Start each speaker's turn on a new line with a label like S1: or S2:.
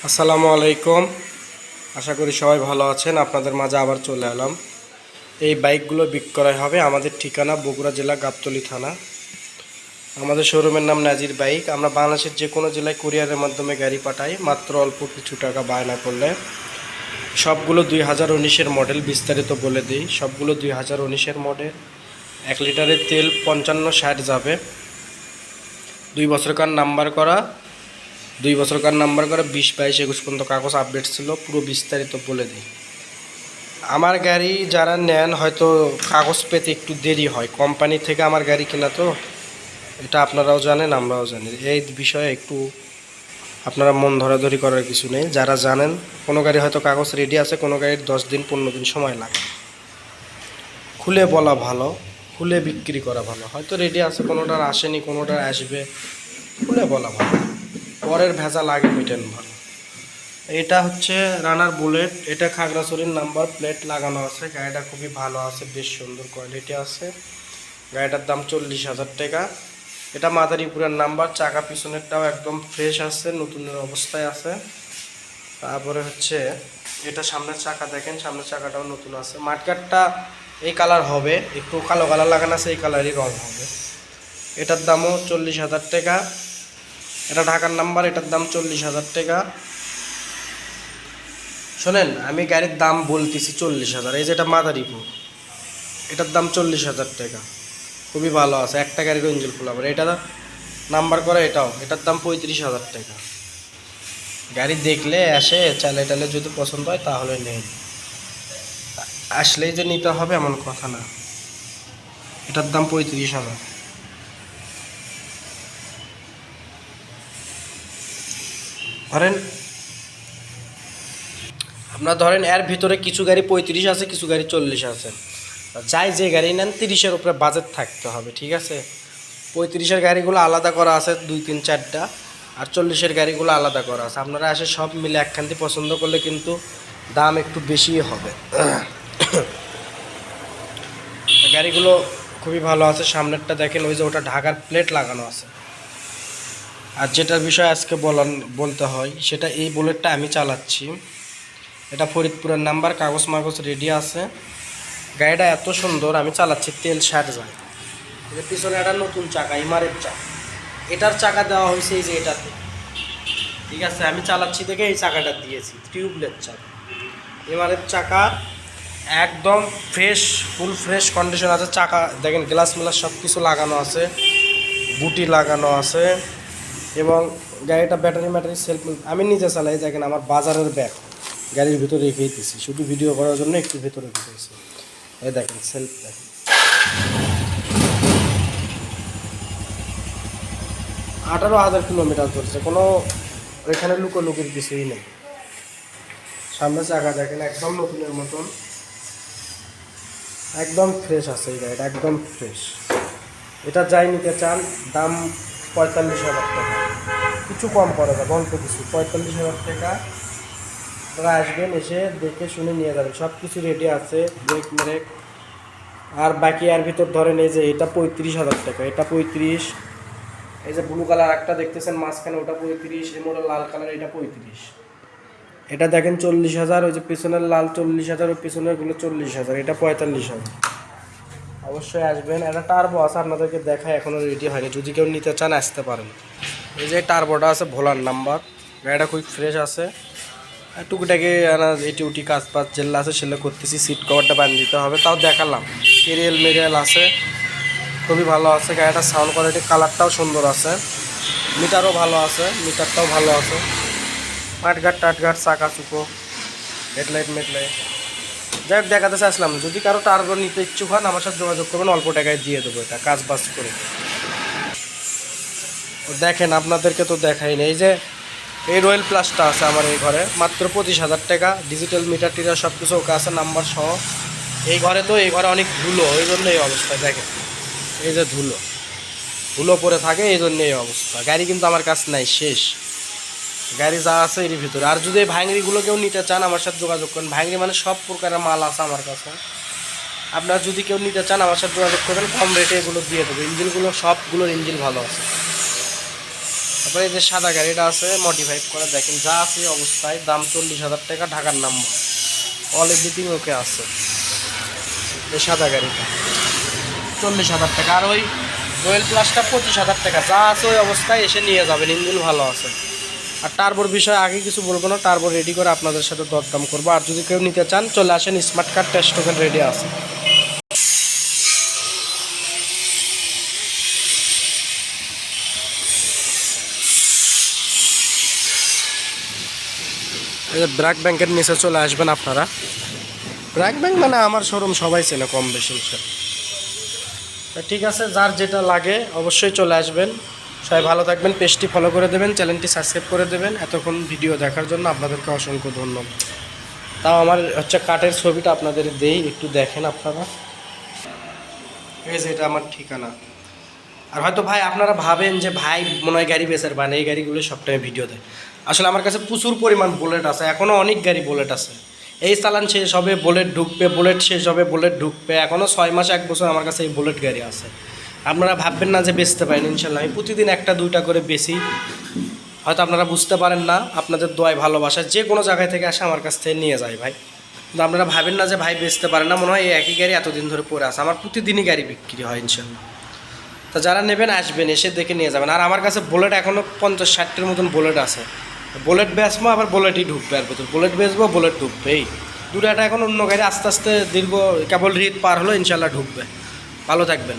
S1: আসসালামু আলাইকুম। আশা করি সবাই ভালো আছেন। আপনাদের মাঝে আবার চলে এলাম। এই বাইকগুলো বিক্রয় হবে। আমাদের ঠিকানা বগুড়া জেলা গাবতলী থানা। আমাদের শোরুমের নাম নাজির বাইক। আমরা বাংলাদেশের যে কোনো জেলায় কুরিয়ারের মাধ্যমে গাড়ি পাঠাই, মাত্র অল্প কিছু টাকা বায়না করলে। সবগুলো 2019-এর মডেল, বিস্তারিত বলে দিই। সবগুলো 2019-এর মডেল। 1 লিটারের তেল 55-60 যাবে। 2 বছরকার নাম্বার করা, 20, 22, 21 পর্যন্ত কাগজ আপডেট ছিল। পুরো বিস্তারিত বলে দিই। আমার গাড়ি যারা নেন হয়তো কাগজ পেতে একটু দেরি হয়, কোম্পানি থেকে আমার গাড়ি কেনা তো, এটা আপনারাও জানেন আমরাও জানি। এই বিষয়ে একটু আপনারা মন ধরাধরি করার কিছু নেই। যারা জানেন কোনো গাড়ি হয়তো কাগজ রেডি আছে, কোনো গাড়ির 10 দিন 15 দিন সময় লাগে। খুলে বলা ভালো, খুলে বিক্রি করা ভালো। হয়তো রেডি আছে, কোনোটার আসেনি, কোনোটার আসবে, খুলে বলা ভালো। পরের ভেজাল আগে মিটেন ভালো। এটা হচ্ছে রানার বুলেট। এটা খাগড়াছড়ির নাম্বার প্লেট লাগানো আছে। গাড়িটা খুবই ভালো আছে, বেশ সুন্দর কোয়ালিটি আছে। গাড়িটার দাম 40,000 টাকা। এটা মাদারীপুরের নাম্বার। চাকা পিছনেরটাও একদম ফ্রেশ আছে, নতুনের অবস্থায় আছে। তারপরে হচ্ছে এটা সামনের চাকা দেখেন, সামনের চাকাটাও নতুন আছে। মাঠগাটটা এই কালার হবে, একটু কালো কালার লাগানো আছে, এই কালারই রং হবে। এটার দামও 40,000 টাকা। এটা ঢাকার নাম্বার, এটার দাম 40,000 টাকা। শোনেন, আমি গাড়ির দাম বলতেছি 40,000। এই যেটা মাদারীপুর, এটার দাম 40,000 টাকা। খুবই ভালো আছে, একটা গাড়ির ইঞ্জিন ফুল আবার। এটা নাম্বার করা, এটার দাম 35,000 টাকা। গাড়ি দেখলে এসে চালে টালে যদি পছন্দ হয় তাহলে নেন, আসলেই যে নিতে হবে এমন কথা না। এটার দাম 35,000। ধরেন আপনার ধরেন এর ভিতরে কিছু গাড়ি 35 আছে, কিছু গাড়ি 40 আছে। যাই যে গাড়ি নেন 30-এর উপরে বাজেট থাকতে হবে, ঠিক আছে? 35-এর গাড়িগুলো আলাদা করা আছে 2, 3, 4টা, আর 40-এর গাড়িগুলো আলাদা করা আছে। আপনারা এসে সব মিলে একখানটি পছন্দ করলে কিন্তু দাম একটু বেশিই হবে। গাড়িগুলো খুবই ভালো আছে। সামনেরটা দেখেন, ওই যে ওটা ঢাকার প্লেট লাগানো আছে। আর যেটার বিষয় আজকে বলতে হয় সেটা, এই বুলেটটা আমি চালাচ্ছি। এটা ফরিদপুরের নাম্বার, কাগজ মাগজ রেডি আছে। গাড়িটা এত সুন্দর, আমি চালাচ্ছি, তেল 60 যায়। এর পিছনে একটা নতুন চাকা, ইমারের চাকা। এটার চাকা দেওয়া হয়েছে এই যে এটাতে, ঠিক আছে? আমি চালাচ্ছি দেখে এই চাকাটা দিয়েছি, টিউবলেস চাকা। ইমারের চাকা একদম ফ্রেশ, ফুল ফ্রেশ কন্ডিশন আছে। চাকা দেখেন, গ্লাস মিলাস সব কিছু লাগানো আছে, বুটি লাগানো আছে। এবং গাড়িটা ব্যাটারি ম্যাটারি সেলফ আমি নিজে চালাই। দেখেন আমার বাজারের ব্যাগ গাড়ির ভিতরে রেখেই দিচ্ছি, শুধু ভিডিও করার জন্য একটু ভিতরে রেখেছি। এই দেখেন সেলফ, দেখেন 18,000 কিলোমিটার চলছে। কোনো এখানে লুকোলুকির কিছুই নেই। সামনে চাকা দেখেন একদম নতুনের মতন, একদম ফ্রেশ আছে এই গাড়িটা, একদম ফ্রেশ। এটা যাই নিতে চান, দাম 45,000 টাকা। কিছু কম করা যাবে, অল্প কিছু। 45,000 টাকা। আপনারা আসবেন, এসে দেখে শুনে নিয়ে যাবেন। সব কিছু রেডি আছে, ব্রেক মেরেক। আর বাকি এর ভিতর ধরেন এই যে এটা 35,000 টাকা, এটা 35। এই যে ব্লু কালার একটা দেখতেছেন মাঝখানে, ওটা 35। এই মোড়ে লাল কালার, এটা 35। এটা দেখেন 40,000। ওই যে পিছনের লাল 40,000, ওই পিছনেরগুলো 40,000, এটা 45,000। অবশ্যই আসবেন। এটা টার্বো আছে, আপনাদেরকে দেখায়, এখনও রেডি হয়নি। যদি কেউ নিতে চান আসতে পারেন। এই যে টার্বোটা আছে, ভোলার নাম্বার। গাড়িটা খুব ফ্রেশ আছে। টুকিটাকি এটি উটি কাজ পাজ যেগুলো আছে সেগুলো করতেছি। সিট কভারটা বানিয়ে দিতে হবে, তাও দেখালাম। কেরিয়াল মেরিয়াল আছে, খুবই ভালো আছে। গাড়িটার সাউন্ড কোয়ালিটি, কালারটাও সুন্দর আছে। মিটারও ভালো আছে, মিটারটাও ভালো আছে। মাঠঘাট টাটঘাট, চাকা চুকো, হেডলাইট মেডলাইট, যাই হোক দেখাতে চাইছিলাম। যদি কারো টার্বো নিতে ইচ্ছুক হন আমার সাথে যোগাযোগ করবেন, অল্প টাকায় দিয়ে দেবো এটা কাজ বাজ করে। দেখেন আপনাদেরকে তো দেখাই নেই। এই যে এই রয়্যাল প্লাসটা আছে আমার এই ঘরে, মাত্র 25,000 টাকা। ডিজিটাল মিটার টিটার সব কিছু ওকে আছে, নাম্বার সহ। এই ঘরে তো, এই ঘরে অনেক ধুলো, এই জন্য এই অবস্থা। দেখেন এই যে ধুলো ধুলো পরে থাকে, এই জন্য এই অবস্থা। গাড়ি কিন্তু আমার কাছে নাই, শেষ। গাড়ি যা আছে এর ভিতরে। আর যদি এই ভাঙড়িগুলো কেউ নিতে চান আমার সাথে যোগাযোগ করেন। ভাঙড়ি মানে সব প্রকারের মাল আছে আমার কাছে। আপনারা যদি কেউ নিতে চান আমার সাথে যোগাযোগ করেন, কম রেটে এগুলো দিয়ে দেবো। ইঞ্জিনগুলো সবগুলোর ইঞ্জিন ভালো আছে। তারপরে এই যে সাদা গাড়িটা আছে মডিফাই করে, দেখেন যা আছে অবস্থায়, দাম 40,000 টাকা, ঢাকার নাম্বার, অল এভরিথিং ওকে আছে। এই সাদা গাড়িটা 40,000 টাকা, আর ওই রয়্যাল প্লাসটা 25,000 টাকা, যা আছে ওই অবস্থায় এসে নিয়ে যাবেন, ইঞ্জিন ভালো আছে। আর টার্বোর বিষয়ে আগে কিছু বলবো না, টার্বো রেডি করে আপনাদের সাথে দরদাম করবো। আর যদি কেউ নিতে চান চলে আসেন, smart card test token ready আছে। ব্র্যাক ব্যাংকের নিচে চলে আসবেন আপনারা। ব্র্যাক ব্যাংক মানে আমার শোরুম সবাই চেনে কম বেশি। তা ঠিক আছে, যার যেটা লাগে অবশ্যই চলে আসবেন। সবাই ভালো থাকবেন, পেজটি ফলো করে দেবেন, চ্যানেলটি সাবস্ক্রাইব করে দেবেন। এতক্ষণ ভিডিও দেখার জন্য আপনাদেরকে অসংখ্য ধন্যবাদ। তাও আমার কার্ডের ছবিটা আপনাদের দেই, একটু দেখেন আপনারা। এই যে এটা আমার ঠিকানা। আর হয়তো ভাই আপনারা ভাবেন যে ভাই মনে হয় গাড়ি বেচার বান, এই গাড়িগুলো সবটাই ভিডিও দেয়। আসলে আমার কাছে প্রচুর পরিমাণ বুলেট আছে, এখনও অনেক গাড়ি বুলেট আছে। এই চালান শেষ হবে বুলেট ঢুকবে, বুলেট শেষ হবে বুলেট ঢুকবে, এখনও 6 মাস 1 বছর আমার কাছে এই বুলেট গাড়ি আছে। আপনারা ভাববেন না যে বেচতে পারেন, ইনশাল্লাহ আমি প্রতিদিন 1-2টা করে বেচি। হয়তো আপনারা বুঝতে পারেন না, আপনাদের দোয়ায় ভালোবাসা যে কোনো জায়গায় থেকে আসে আমার কাছ থেকে নিয়ে যায় ভাই। কিন্তু আপনারা ভাবেন না যে ভাই বেচতে পারেন না, মনে হয় এই একই গাড়ি এতদিন ধরে পড়ে আছে। আমার প্রতিদিনই গাড়ি বিক্রি হয় ইনশাল্লাহ। তা যারা নেবেন আসবেন, এসে দেখে নিয়ে যাবেন। আর আমার কাছে বুলেট এখনও 50-60টার মতন বুলেট আছে। বুলেট বেচবো, আবার বুলেটই ঢুকবে, আর ভেতর বুলেট বেচবো, বুলেট ঢুকবে। এই দুটো এখন অন্য গাড়ি আস্তে আস্তে দীর্ঘ কেবল রিট পার হলো, ইনশাল্লাহ ঢুকবে। ভালো থাকবেন।